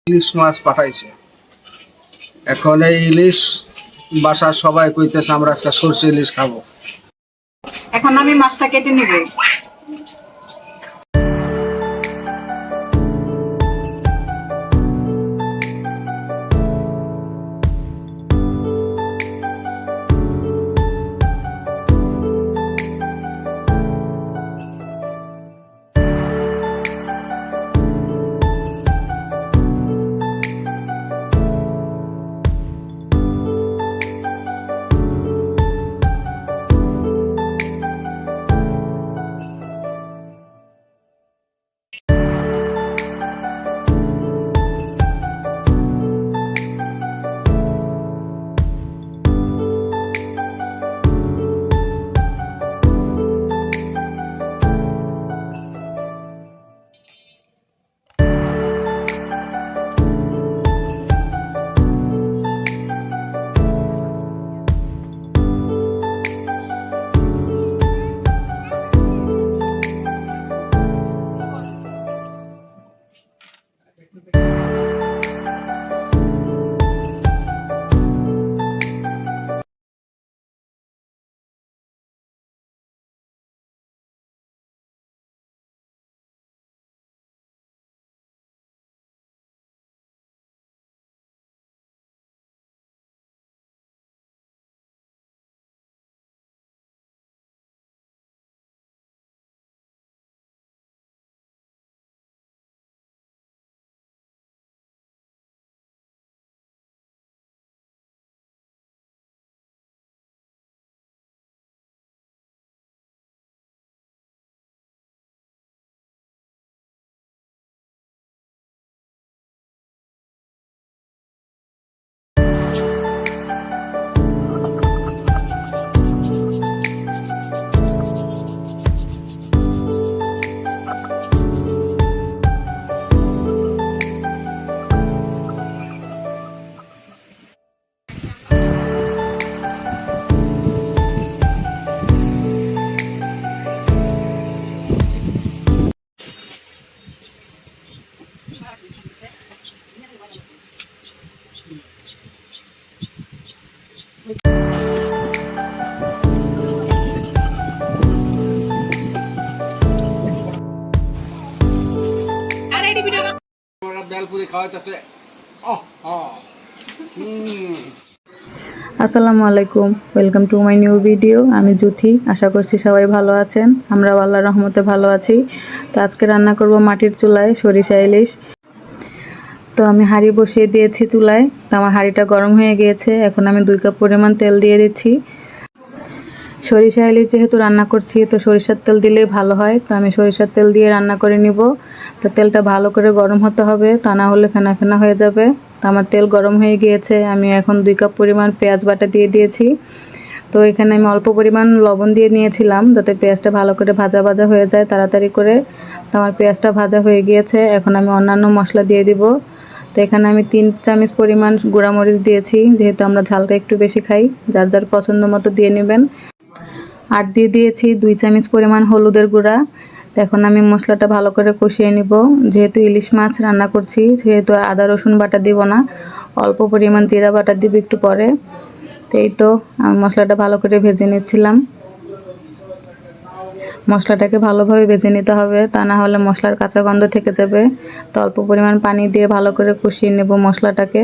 ইলিশ মাছ পাঠাইছে। এখন এই ইলিশ বাসার সবাই কইতেছে আমরা আজকে সরষে ইলিশ খাবো। এখন আমি মাছটা কেটে নিব। বেলপুরি খাওয়াইতেছে। আসসালামু আলাইকুম, welcome to my new video. আমি জুথি, আশা করছি সবাই ভালো আছেন। আমরা আল্লাহর রহমতে ভালো আছি। তো আজকে রান্না করব মাটির চুলায় সরিষা ইলিশ। তো আমি হাঁড়ি বসিয়ে দিয়েছি চুলায়। তো আমার হাঁড়িটা গরম হয়ে গিয়েছে। এখন আমি 2 কাপ পরিমাণ তেল দিয়ে দিচ্ছি। সরিষা ইলিশ যেহেতু রান্না করছি, তো সরিষার তেল দিলেই ভালো হয়। তো আমি সরিষার তেল দিয়ে রান্না করে নিব। তো তেলটা ভালো করে গরম হতে হবে, তা না হলে ফেনা ফেনা হয়ে যাবে। তো আমার তেল গরম হয়ে গিয়েছে। আমি এখন 2 কাপ পরিমাণ পেঁয়াজ বাটা দিয়ে দিয়েছি। তো এখানে আমি অল্প পরিমাণ লবণ দিয়ে নিয়েছিলাম, যাতে পেঁয়াজটা ভালো করে ভাজা ভাজা হয়ে যায় তাড়াতাড়ি করে। তো আমার পেঁয়াজটা ভাজা হয়ে গিয়েছে। এখন আমি অন্যান্য মশলা দিয়ে দিব। তো এখানে আমি 3 চামচ পরিমাণ গুঁড়ামরিচ দিয়েছি, যেহেতু আমরা ঝালটা একটু বেশি খাই। যার যার পছন্দ মতো দিয়ে নেবেন। আর দিয়ে দিয়েছি 2 চামচ পরিমাণ হলুদের গুঁড়া। এখন আমি মশলাটা ভালো করে কষিয়ে নিব। যেহেতু ইলিশ মাছ রান্না করছি, সেহেতু আদা রসুন বাটা দিব না, অল্প পরিমাণ জিরা বাটা দিব একটু পরে। তো এই তো আমি মশলাটা ভালো করে ভেজে নিচ্ছিলাম। মশলাটাকে ভালোভাবে ভেজে নিতে হবে, তা না হলে মশলার কাঁচা গন্ধ থেকে যাবে। তো অল্প পরিমাণ পানি দিয়ে ভালো করে কষিয়ে নেব মশলাটাকে।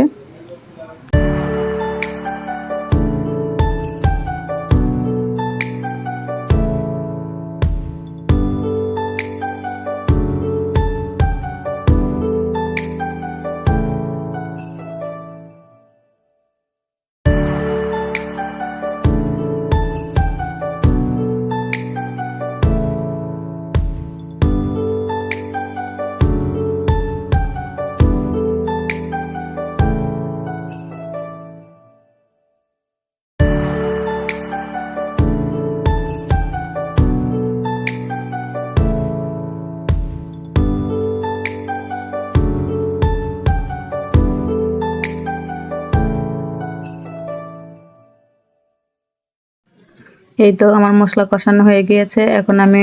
এই তো আমার মশলা কষানো হয়ে গিয়েছে। এখন আমি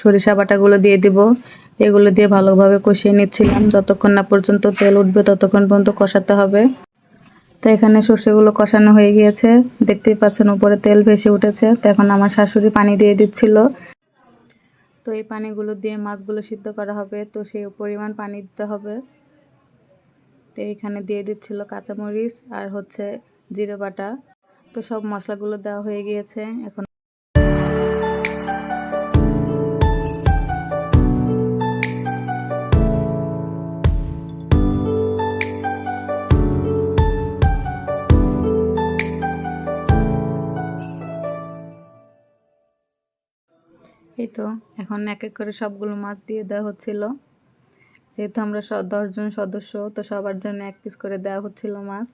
সরিষা বাটাগুলো দিয়ে দিব। এগুলো দিয়ে ভালোভাবে কষিয়ে নিচ্ছিলাম। যতক্ষণ না পর্যন্ত তেল উঠবে ততক্ষণ পর্যন্ত কষাতে হবে। তো এখানে সর্ষেগুলো কষানো হয়ে গিয়েছে, দেখতেই পাচ্ছেন উপরে তেল ভেসে উঠেছে। তো এখন আমার শাশুড়ি পানি দিয়ে দিচ্ছিল। তো এই পানিগুলো দিয়ে মাছগুলো সিদ্ধ করা হবে, তো সেই পরিমাণ পানি দিতে হবে। তো এখানে দিয়ে দিচ্ছিল কাঁচামরিচ আর হচ্ছে জিরে বাটা। তো সব মশলাগুলো দেওয়া হয়ে গিয়েছে। এখন এই তো এখন এক এক করে সবগুলো মাছ দিয়ে দেওয়া হচ্ছিল। যেহেতু আমরা 10 জন সদস্য, তো সবার জন্য এক পিস করে দেওয়া হচ্ছিল মাছ।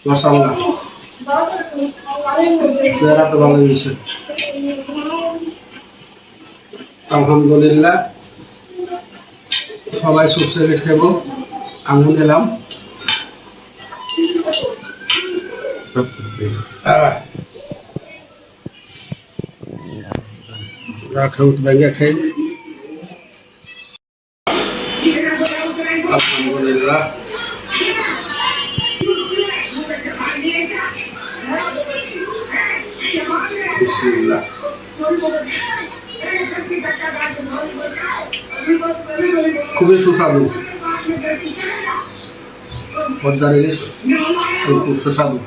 মাশাআল্লাহ, চেহারা তো ভালো হয়েছে। আলহামদুলিল্লাহ, সবাই সর্ষে ইলিশ খাবো। আঙুল এলাম খেউত ভেঙে খাই। আলহামদুলিল্লাহ, বিসমিল্লাহ। খুবই সুস্বাদু, পদ্মার ইলিশ খুব সুস্বাদু।